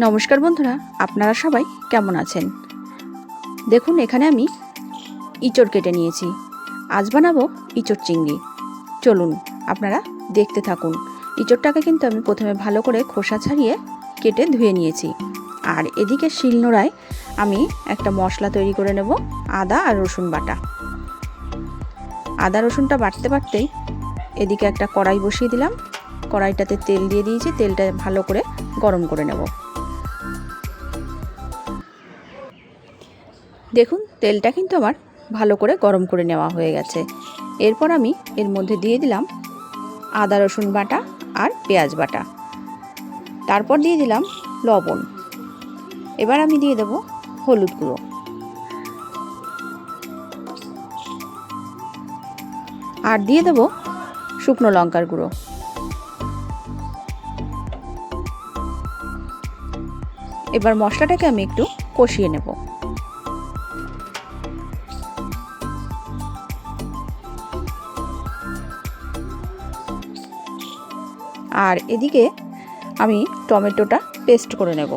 নমস্কার বন্ধুরা, আপনারা সবাই কেমন আছেন? দেখুন, এখানে আমি ইঁচড় কেটে নিয়েছি। আজ বানাবো ইঁচড় চিংড়ি। চলুন আপনারা দেখতে থাকুন। ইঁচড়টাকে কিন্তু আমি প্রথমে ভালো করে খোসা ছাড়িয়ে কেটে ধুয়ে নিয়েছি। আর এদিকে শিলনোড়ায় আমি একটা মশলা তৈরি করে নেব, আদা আর রসুন বাটা। আদা রসুনটা বাটতে বাটতেই এদিকে একটা কড়াই বসিয়ে দিলাম। কড়াইটাতে তেল দিয়ে দিয়েছি, তেলটা ভালো করে গরম করে নেব। দেখুন, তেলটা কিন্তু আমার ভালো করে গরম করে নেওয়া হয়ে গেছে। এরপর আমি এর মধ্যে দিয়ে দিলাম আদা রসুন বাটা আর পেঁয়াজ বাটা। তারপর দিয়ে দিলাম লবণ। এবার আমি দিয়ে দেব হলুদ গুঁড়ো আর দিয়ে দেব শুকনো লঙ্কার গুঁড়ো। এবার মশলাটাকে আমি একটু কষিয়ে নেব। আর এদিকে আমি টমেটোটা পেস্ট করে নেব।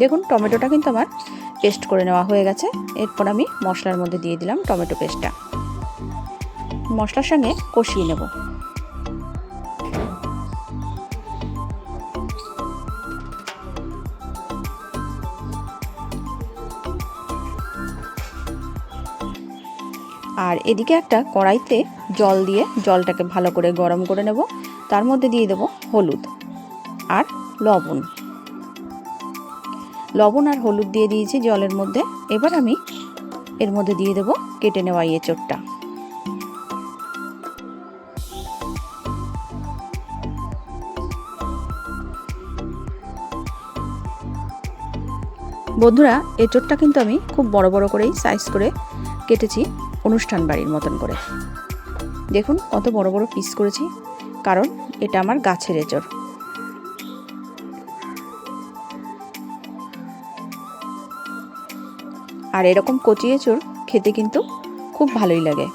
দেখুন, টমেটোটা কিন্তু আমার পেস্ট করে নেওয়া হয়ে গেছে। এরপর আমি মশলার মধ্যে দিয়ে দিলাম টমেটো পেস্টটা। মশলার সঙ্গে কষিয়ে নেব। আর এদিকে একটা কড়াইতে জল দিয়ে জলটাকে ভালো করে গরম করে নেব। তার মধ্যে দিয়ে দেব হলুদ আর লবণ। লবণ আর হলুদ দিয়ে দিয়েছি জলের মধ্যে। এবার আমি এর মধ্যে দিয়ে দেব কেটে নেওয়া এঁচোড়টা। বন্ধুরা, এঁচোড়টা কিন্তু আমি খুব বড় বড় করেই সাইজ করে কেটেছি, অনুষ্ঠান বাড়ির মতন করে। দেখুন কত বড় বড় পিস করেছি, কারণ এটা আমার গাছের এঁচোড়। আর এরকম কচি এঁচোড় খেতে কিন্তু খুব ভালোই লাগে।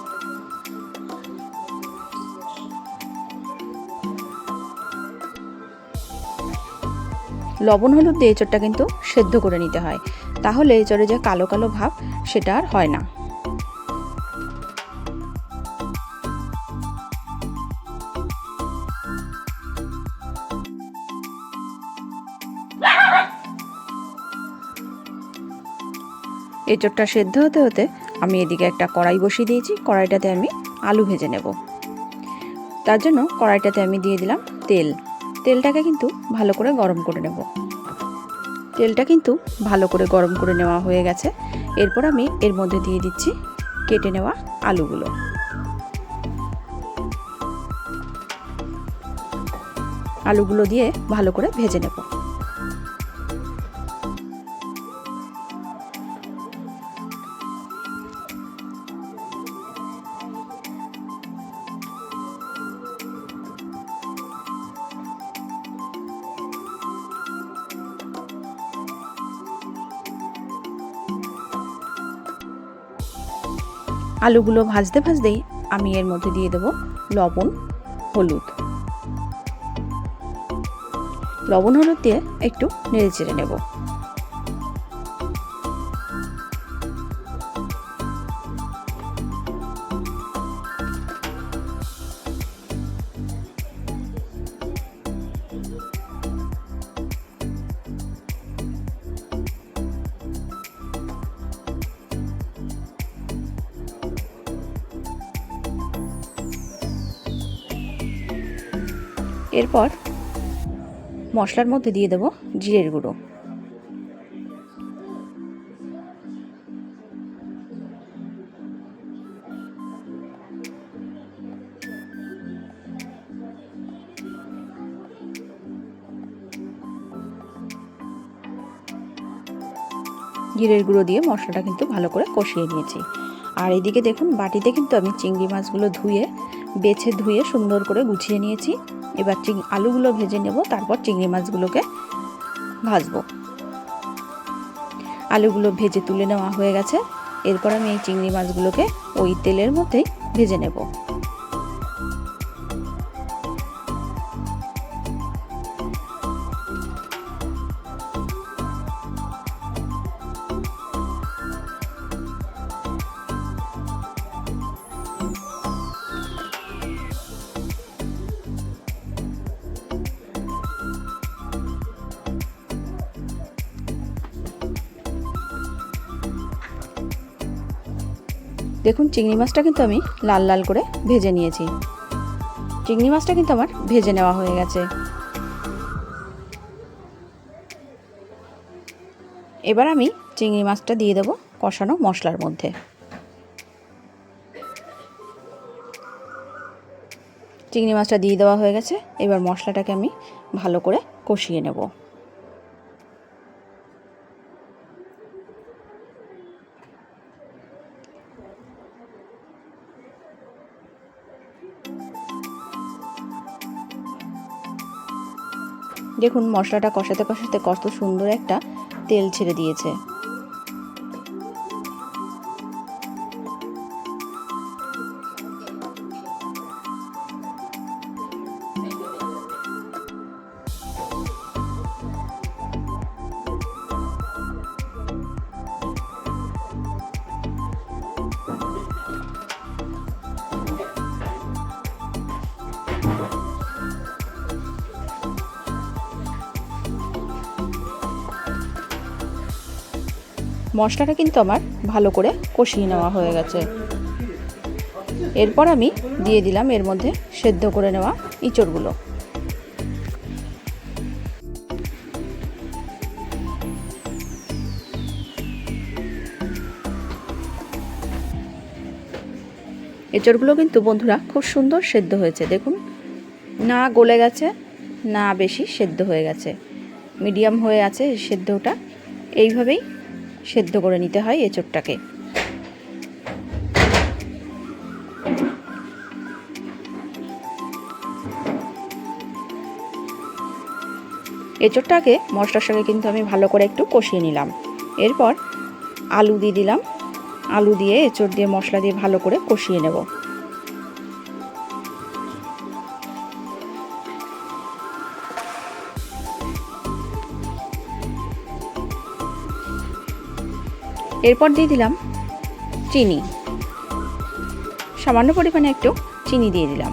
লবণ হলুদ দিয়ে এঁচোড়টা কিন্তু সেদ্ধ করে নিতে হয়, তাহলে এঁচোড়ে যে কালো কালো ভাব সেটা আর হয় না। এঁচোড়টা সেদ্ধ হতে হতে আমি এদিকে একটা কড়াই বসিয়ে দিয়েছি। কড়াইটাতে আমি আলু ভেজে নেব। তার জন্য কড়াইটাতে আমি দিয়ে দিলাম তেল। তেলটাকে কিন্তু ভালো করে গরম করে নেব। তেলটা কিন্তু ভালো করে গরম করে নেওয়া হয়ে গেছে। এরপর আমি এর মধ্যে দিয়ে দিচ্ছি কেটে নেওয়া আলুগুলো। আলুগুলো দিয়ে ভালো করে ভেজে নেব। আলুগুলো ভাজতে ভাজতেই আমি এর মধ্যে দিয়ে দেব লবণ হলুদ। লবণ হলুদ দিয়ে একটু নেড়ে চেড়ে নেব। এরপর মশলার মধ্যে দিয়ে দেব জিরের গুঁড়ো। জিরের গুঁড়ো দিয়ে মশলাটা কিন্তু ভালো করে কষিয়ে নিয়েছি। আর এদিকে দেখুন, বাটিতে কিন্তু আমি চিংড়ি মাছগুলো বেছে ধুয়ে সুন্দর করে গুছিয়ে নিয়েছি। এবার আলুগুলো ভেজে নেব, তারপর চিংড়ি মাছগুলোকে ভাজবো। আলুগুলো ভেজে তুলে নেওয়া হয়ে গেছে। এরপর আমি এই চিংড়ি মাছগুলোকে ওই তেলের মধ্যেই ভেজে নেব। দেখুন চিংড়ি মাছটা কিন্তু আমি লাল লাল করে ভেজে নিয়েছি। চিংড়ি মাছটা কিন্তু আমার ভেজে নেওয়া হয়ে গেছে। এবার আমি চিংড়ি মাছটা দিয়ে দেব কষানো মশলার মধ্যে। চিংড়ি মাছটা দিয়ে দেওয়া হয়ে গেছে। এবার মশলাটাকে আমি ভালো করে কষিয়ে নেব। দেখুন মশলাটা কষাতে কষাতে কত সুন্দর একটা তেল ছেড়ে দিয়েছে। মশলাটা কিন্তু আমার ভালো করে কষিয়ে নেওয়া হয়ে গেছে। এরপর আমি দিয়ে দিলাম এর মধ্যে সেদ্ধ করে নেওয়া ইঁচড়গুলো। এঁচড়গুলো কিন্তু বন্ধুরা খুব সুন্দর সেদ্ধ হয়েছে। দেখুন না গলে গেছে না বেশি সেদ্ধ হয়ে গেছে, মিডিয়াম হয়ে আছে সেদ্ধটা। এইভাবেই সেদ্ধ করে নিতে হয় এঁচড়টাকে। এঁচড়টাকে মশলার সঙ্গে কিন্তু আমি ভালো করে একটু কষিয়ে নিলাম। এরপর আলু দিয়ে দিলাম। আলু দিয়ে এঁচড় দিয়ে মশলা দিয়ে ভালো করে কষিয়ে নেব। এরপর দিয়ে দিলাম চিনি, সামান্য পরিমাণে একটু চিনি দিয়ে দিলাম।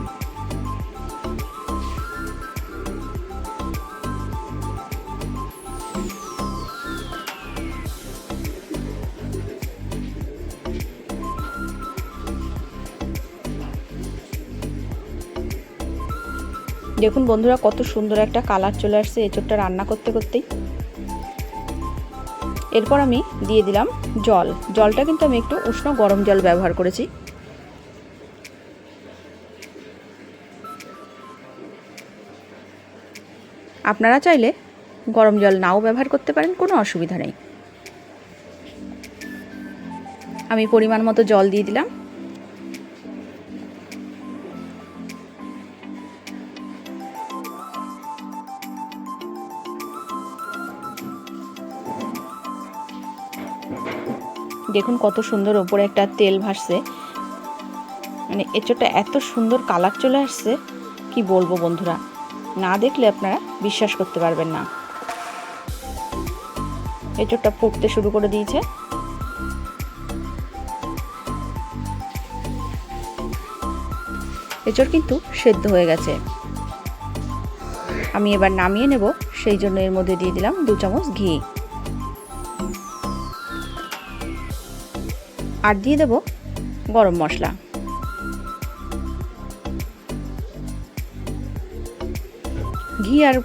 দেখুন বন্ধুরা কত সুন্দর একটা কালার চলে আসছে এঁচড়টা রান্না করতে করতেই। এরপর আমি দিয়ে দিলাম জল। জলটা কিন্তু আমি একটু উষ্ণ গরম জল ব্যবহার করেছি। আপনারা চাইলে গরম জল নাও ব্যবহার করতে পারেন, কোনো অসুবিধা নেই। আমি পরিমাণ মতো জল দিয়ে দিলাম। দেখুন কত সুন্দর ওপরে একটা তেল ভাসছে, মানে এঁচড়টা এত সুন্দর কালার চলে আসছে কি বলবো বন্ধুরা, না দেখলে আপনারা বিশ্বাস করতে পারবেন না। এঁচড়টা ফুটতে শুরু করে দিয়েছে। এঁচড় কিন্তু সেদ্ধ হয়ে গেছে। আমি এবার নামিয়ে নেব, সেই জন্য এর মধ্যে দিয়ে দিলাম 2 চামচ ঘি। আর দিয়ে দেব গরম মশলা। ঘি আর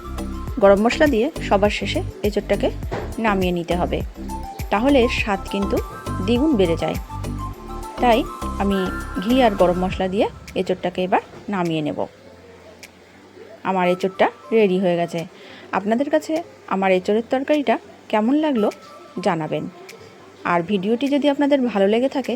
গরম মশলা দিয়ে সবার শেষে এঁচড়টাকে নামিয়ে নিতে হবে, তাহলে স্বাদ কিন্তু দ্বিগুণ বেড়ে যায়। তাই আমি ঘি আর গরম মশলা দিয়ে এঁচড়টাকে এবার নামিয়ে নেব। আমার এঁচড়টা রেডি হয়ে গেছে। আপনাদের কাছে আমার এঁচড়ের তরকারিটা কেমন লাগলো জানাবেন। আর ভিডিওটি যদি আপনাদের ভালো লেগে থাকে